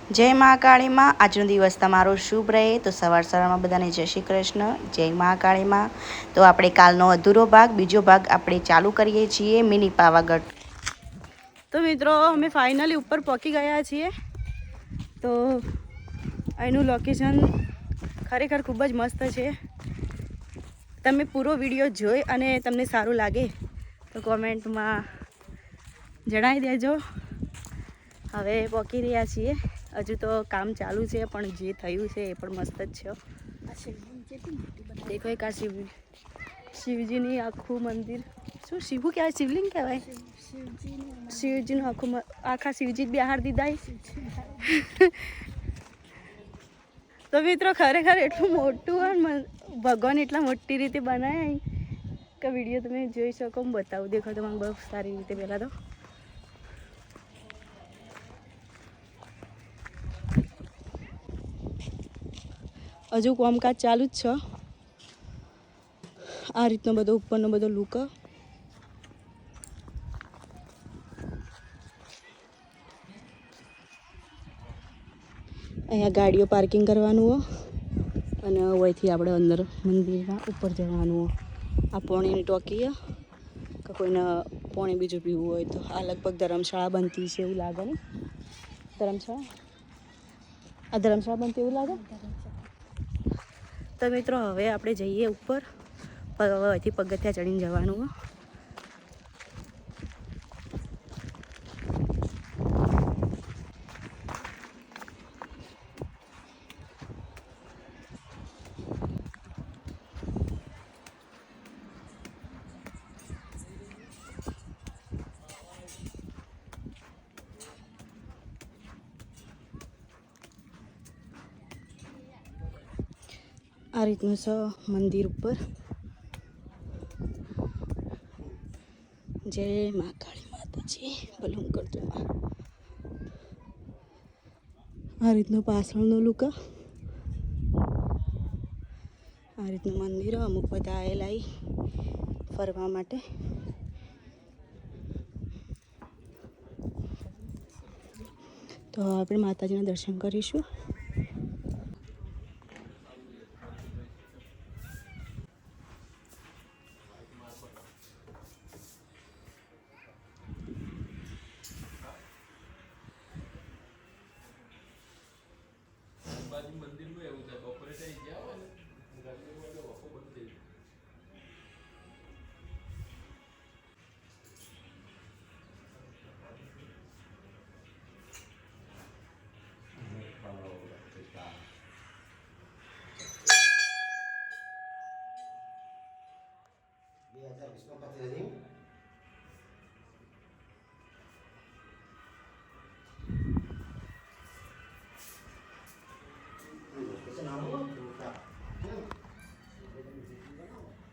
જય મહાકાળીમાં આજનો દિવસ તમારો શુભ રહે। તો સવારમાં બધાને જય શ્રી કૃષ્ણ, જય મહાકાળીમાં। તો આપણે કાલનો અધૂરો ભાગ બીજો ભાગ આપણે ચાલુ કરીએ છીએ મિની પાવાગઢ। તો મિત્રો અમે ફાઇનલી ઉપર પહોંચી ગયા છીએ। તો અહીંનું લોકેશન ખરેખર ખૂબ જ મસ્ત છે। તમે પૂરો વિડીયો જોઈ અને તમને સારું લાગે તો કોમેન્ટમાં જણાવી દેજો। હવે પહોંચી રહ્યા છીએ। હજુ તો કામ ચાલુ છે પણ જે થયું છે એ પણ મસ્ત જ છે। દેખો એક આ શિવજીની આખું મંદિર, શું શિવું કહેવાય, શિવલિંગ કહેવાય, શિવજીનું આખા શિવજી બિહાર દીધા। તો મિત્રો ખરેખર એટલું મોટું હોય, ભગવાન એટલા મોટી રીતે બનાવ્યા કે વિડીયો તમે જોઈ શકો। હું બતાવું, દેખો તમને બહુ સારી રીતે। પહેલાં તો હજુ કામકાજ ચાલુ જ છે। આ રીતનો બધો ઉપરનો બધો લુક। અહીંયા ગાડીઓ પાર્કિંગ કરવાનું હોય અને અહીંથી આપણે અંદર મંદિરમાં ઉપર જવાનું। આ પાણીની ટોકી કે કોઈને પાણી બીજું પીવું હોય તો। આ લગભગ ધર્મશાળા બનતી છે એવું લાગે ને, ધર્મશાળા બનતી એવું લાગે। તો મિત્રો હવે આપણે જઈએ ઉપર, અહીંથી પગથિયાં ચડીને જવાનું। આ રીતનું છે મંદિર ઉપર। જય મા કાળી માતાજી, ભલું કરજો। આ રીતનું પાછળનું લુક। આ રીતનું મંદિર। અમુક બધા આવેલા ફરવા માટે। તો આપણે માતાજીના દર્શન કરીશું।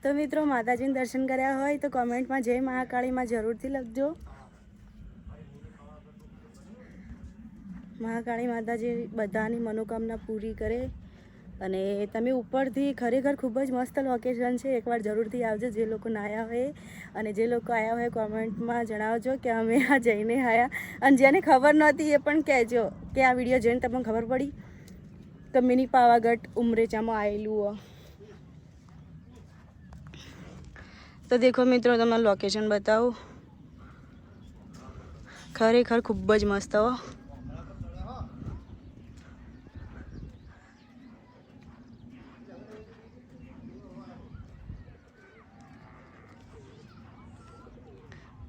તો મિત્રો માતાજીને દર્શન કર્યા હોય તો કોમેન્ટમાં જય મહાકાળીમાં જરૂરથી લખજો। મહાકાળી માતાજી બધાની મનોકામના પૂરી કરે। અને તમે ઉપરથી ખરેખર ખૂબ જ મસ્ત લોકેશન છે। એકવાર જરૂરથી આવજો જે લોકો ના આવ્યા હોય, અને જે લોકો આવ્યા હોય કોમેન્ટમાં જણાવજો કે અમે આ જઈને આવ્યા। અને જેને ખબર નહોતી એ પણ કહેજો કે આ વિડીયો જોઈને તમને ખબર પડી કે મિની પાવાગઢ ઉમરેચામાં આવેલું। તો દેખો મિત્રો તમને લોકેશન બતાવું, ખરેખર ખૂબ જ મસ્ત હો।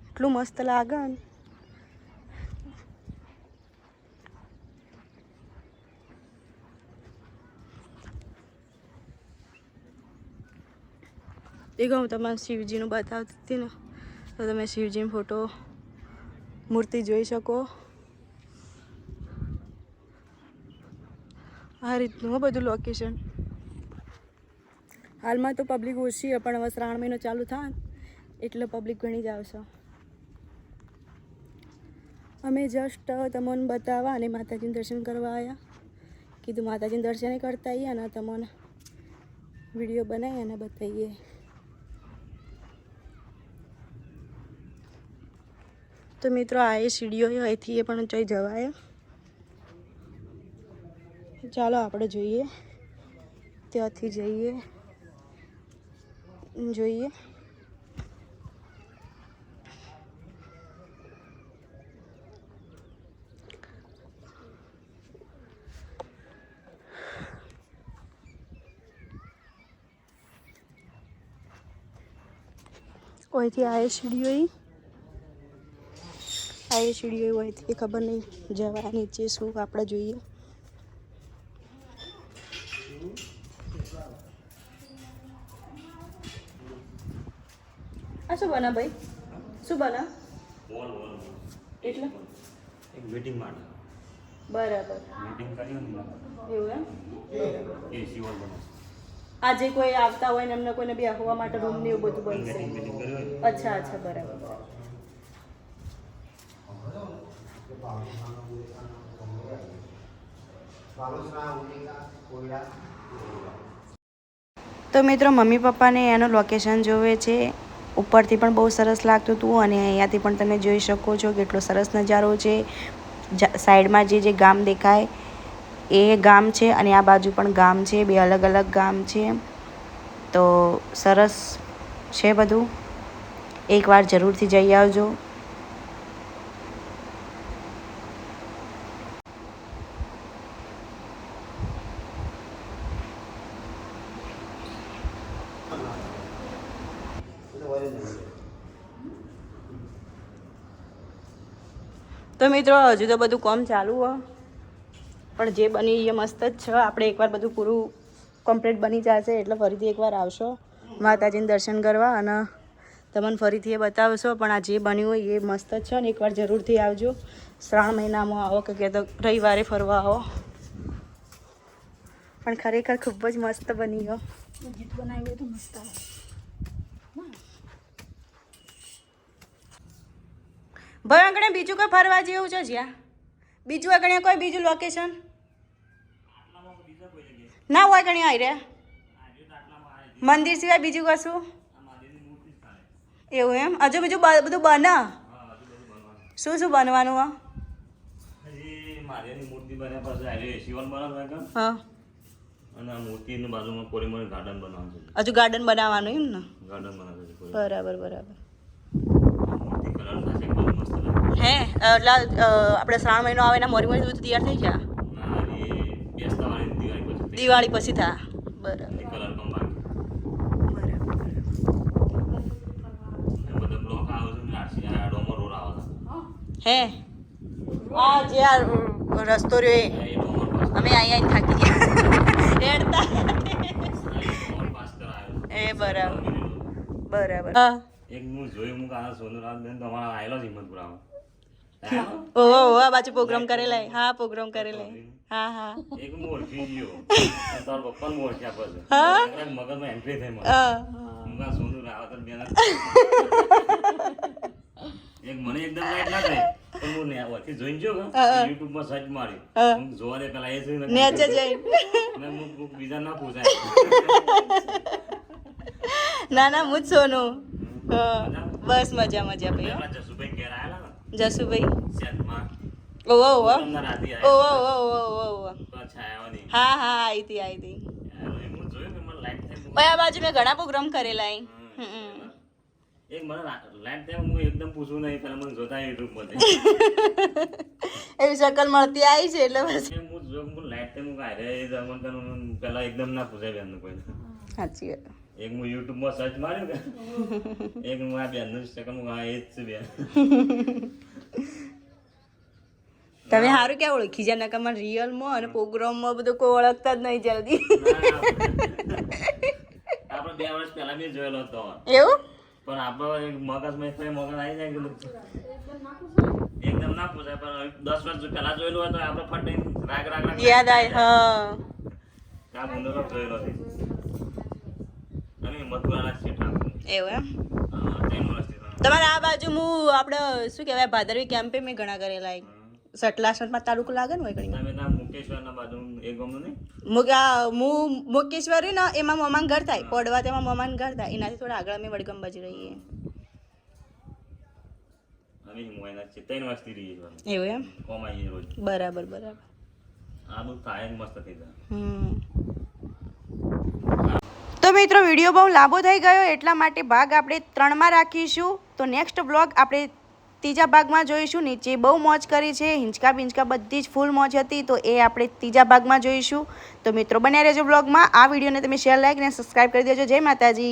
એટલું મસ્ત લાગે ને। દેખો હું તમને શિવજીનું બતાવતી હતી ને, તો તમે શિવજીનો ફોટો મૂર્તિ જોઈ શકો। આ રીતનું બધું લોકેશન। હાલમાં તો પબ્લિક ઓછી છે પણ હવે શ્રાવણ મહિનો ચાલુ થાય એટલે પબ્લિક ઘણી જ આવશે। અમે જસ્ટ તમને બતાવવા અને માતાજીનું દર્શન કરવા આવ્યા। કીધું માતાજીનું દર્શન કરતા આવીએ અને તમને વિડીયો બનાવી અને બતાવીએ। તો મિત્રો આ એ સીડીઓ અહીંથી એ પણ જઈ જવાય। ચાલો આપણે જોઈએ, ત્યાંથી જઈએ જોઈએ. અહીંથી આવે સીડીઓ, અહીંથી ખબર નહીં જવા નીચે શું આપણે જોઈએ. આ શું બના ભાઈ, શું બના એટલે એક મીટિંગ માટે બરાબર મીટિંગ કરી ને એવું એમ. એસી હોલ બને આજે કોઈ આવતા હોય ને એમને કોઈને બેસવા માટે રૂમ ને એવું બધું બનશે. મીટિંગ કરી હોય અચ્છા અચ્છા બરાબર. તો મિત્રો મમ્મી પપ્પાને એનું લોકેશન જોવે છે. ઉપરથી પણ બહુ સરસ લાગતું હતું અને અહીંયાથી પણ તમે જોઈ શકો છો કેટલો સરસ નજારો છે. સાઈડમાં જે ગામ દેખાય એ ગામ છે અને આ બાજુ પણ ગામ છે, બે અલગ અલગ ગામ છે. તો સરસ છે બધું, એકવાર જરૂરથી જઈ આવજો. તો મિત્રો હજુ તો બધું કામ ચાલુ હોય, પણ જે બની એ મસ્ત જ છે. આપણે એકવાર બધું પૂરું કમ્પ્લીટ બની જશે એટલે ફરીથી એકવાર આવશો માતાજીને દર્શન કરવા અને તમને ફરીથી એ બતાવશો. પણ આ જે બન્યું હોય એ મસ્ત જ છે ને એકવાર જરૂરથી આવજો. શ્રાવણ મહિનામાં આવો કે તો રવિવારે ફરવા આવો. પણ ખરેખર ખૂબ જ મસ્ત બની ગયો. ગીત બનાવ્યું તો મસ્ત આવે. ભાઈ આગળ બીજું કોઈ ફરવા જેવું છે જ્યાં બીજું આગળ કોઈ બીજું લોકેશન ના હોય કણી આવી રહ્યા મંદિર સિવાય બીજું કશું એવું એમ? હજુ બીજું બધું બને? શું શું બનવાનું હા? મૂર્તિ બન્યા પછી શિવન બનાવવાનું હા અને મૂર્તિની બાજુમાં કોરીમોરી ગાર્ડન બનાવવાનું છે. હજુ ગાર્ડન બનાવવાનું એમ ને? ગાર્ડન બનાવવાનું છે. બરાબર બરાબર. મૂર્તિ કલર થશે એકદમ મસ્ત લાગે. હે એટલે આપણે શ્રાવણ મહિનો આવે એના મોરી મોરી બધું તૈયાર થઈ જાય? ના એ બેસતા વાળી દિવાળી પછી થા. બરાબર કલર કમ બાકી બરાબર. બધા બ્લોક આવે છે ને ડોમર રોડ આવે હે આ જે આ રસ્તો રહ્યો છે એ ડોમર પાસ અમે અહીંયા થાકી ગયા હેડતા ડોમર પાસ કરાયો એ બરાબર બરાબર. હા એક હું જોયું હું આ સોનુરાજ બેન તમારા આયેલો છે હિંમતપુરામાં. ઓહો આ બાજુ પ્રોગ્રામ કરેલા? હા પ્રોગ્રામ કરેલા. હા હા એક હું ઓળખી ગયો તારા પપ્પાને હું ઓળખ્યા પછી હા મગજમાં એન્ટ્રી થઈ મને હા હું આ સોનુરાજ બેન એક મને એકદમ લાઈટ ના થઈ પણ હું ઓળખી જોઈને જો યુટ્યુબ માં સર્ચ માર્યું હું જોવા દે પેલા એ જોઈને નેચે જઈ હું બીજા ના પૂછાય ના ના હું જ સોનું. બસ મજા મજા ભાઈ. આપણા જસુભાઈ ઘેર આયેલા ને જસુભાઈ સેટમાં ઓહો ઓહો તમને રાતી ઓહો આયા ઓહો ઓહો તો છાયાવાની હા હા આવી હતી આવી હતી. હું જોયું કે મને લાઈટ થઈ ભાઈ આ બાજુ મેં ઘણા પ્રોગ્રામ કરેલા અહીં. એક મને લાઈટ થાય હું એકદમ પૂછું નહીં પેલા મને જોતા યુટ્યુબ પર એવી શકલ મળતી આવી છે એટલે બસ હું જો હું લાઈટ થાય હું કાઢે જમણ કરું પેલા એકદમ ના પૂછાય બેન કોઈ સાચી વાત. એક હું યુટ્યુબ માં સર્ચ માર્યું કે એક હું આ બેન નું સેકન્ડ હું આ એ જ છે બેન. તમે સારું ક્યાં ઓળખી જાય નકર મને રિયલમાં અને પ્રોગ્રામમાં બધું કોઈ ઓળખતા જ નહીં જલ્દી. આપણે 2 વર્ષ પહેલા બી જોયેલો હતો એવું પણ આપણો મગજમાં એક મગજ આવી જાય એકદમ ના પૂછાય પણ 10 વર્ષ પહેલા જોયેલું હોય તો આપણે ફટ રાગ રાગ રાગ યાદ આવે. હા આ મુંડો જોયેલો છે અને મથુરાના છે ઠાકોર એવું એમ? 3 વર્ષથી તમારે આ બાજુ હું આપણે શું કહેવાય ભાદરવી કેમ્પે મેં ઘણા કરેલા. સટલાસનમાં તાલુકો લાગે ને હોય ઘણી તમે ત્યાં મુકેશ્વરના બાજુ એક ગામનું નહીં મુકેશ્વરી ને એમાં મમાન ઘર થાય પડવા તેમાં મમાન ઘર થાય એનાથી થોડા આગળ અમે વડગામ બાજુ રહીએ. અમે મોયના છે 3 વર્ષથી રહીએ છીએ એવું એમ? કોમાઈએ રોજ બરાબર બરાબર. આ બધું થાય ને મસ્ત થઈ જાય. તો મિત્રો વિડીયો બહુ લાંબો થઈ ગયો એટલા માટે ભાગ આપણે 3માં રાખીશું. તો નેક્સ્ટ વ્લોગ આપણે 3જા ભાગમાં જોઈશું. નીચે બહુ મોજ કરી છે, હિંચકા બિંચકા બધી જ ફૂલ મોજ હતી, તો એ આપણે 3જા ભાગમાં જોઈશું. તો મિત્રો બન્યા રહેજો વ્લોગમાં. આ વિડીયોને તમે શેર, લાઈક અને સબસ્ક્રાઈબ કરી દેજો. જય માતાજી.